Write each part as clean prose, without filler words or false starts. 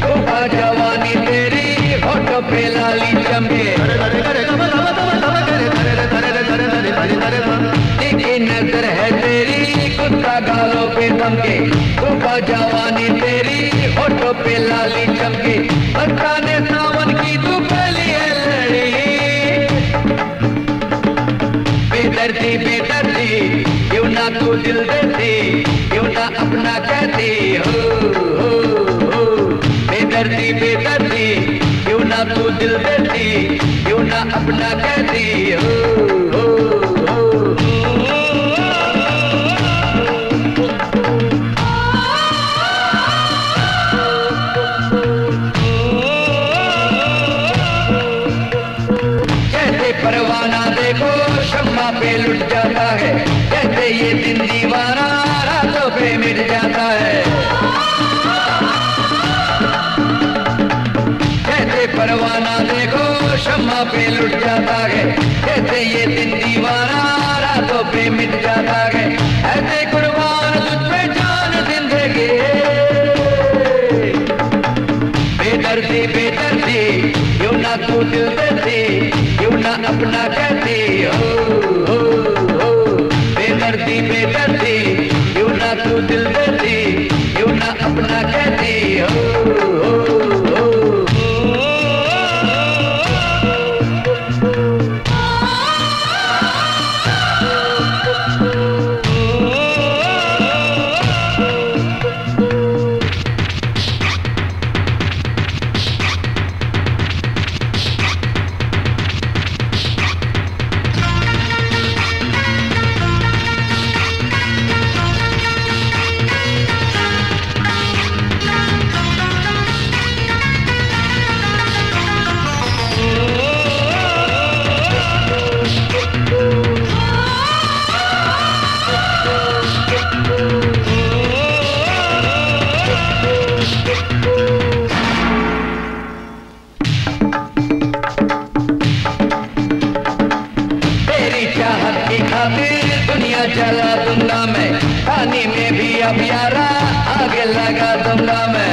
तोहफा जवानी तेरी होठों पे लाली चमके, तीखी नजर है तेरी गुस्सा गालों पे थमके, तोहफा जवानी तेरी होठों पे लाली चमके, बरसाने सावन की तू पहली है लड़ी, बेदर्दी बेदर्दी क्यों ना तू दिल देती, क्यों ना अपना कहती हो, बेदर्दी बेदर्दी क्यों ना तू दिल देती, क्यों ना अपना कहती हो। जैसे परवाना देखो शम्मा पे लुट जाता है, जैसे ये दिन दीवाना रातों पे मिट जाता है, जैसे परवाना देखो शम्मा पे लुट जाता है, जैसे ये दिन दीवाना रातों पे मिट जाता है, ऐसे कुर्बान तुझ पे जान जिंदगी, बेदर्दी बेदर्दी क्यों ना तू दिल देती, क्यों ना अपना कहती हो, बेदर्दी बेदर्दी क्यों ना तू दिल देती, क्यों ना अपना कहती हो। दुनिया जला दूंगा मैं, पानी में भी अब यारा आगे लगा दूंगा मैं,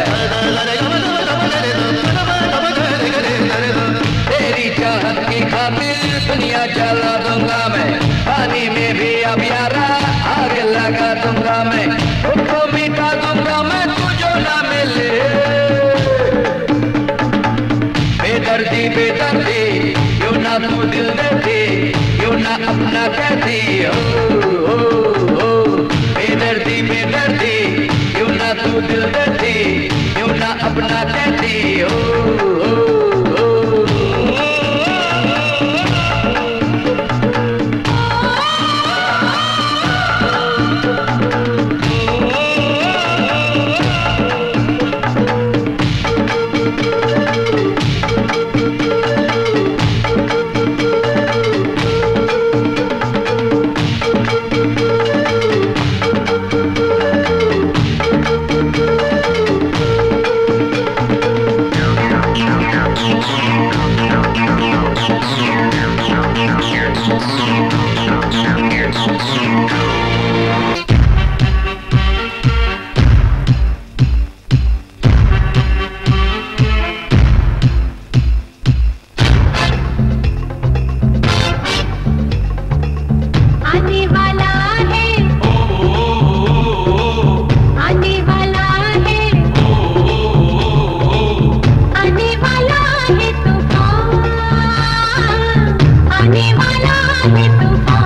तेरी चाहत की खातिर दुनिया जला दूंगा मैं, पानी में भी अब यारा आगे लगा दूंगा मैं, उसको मिटा दूंगा मैं तुझो ना मिले, बेदर्दी बेदर्दी क्यों ना तू दिल देती, क्यों ना अपना कहती हो, बेदर्दी बेदर्दी क्यों ना तू दिल देती, क्यों ना अपना कहती हो। आने वाला है तूफान।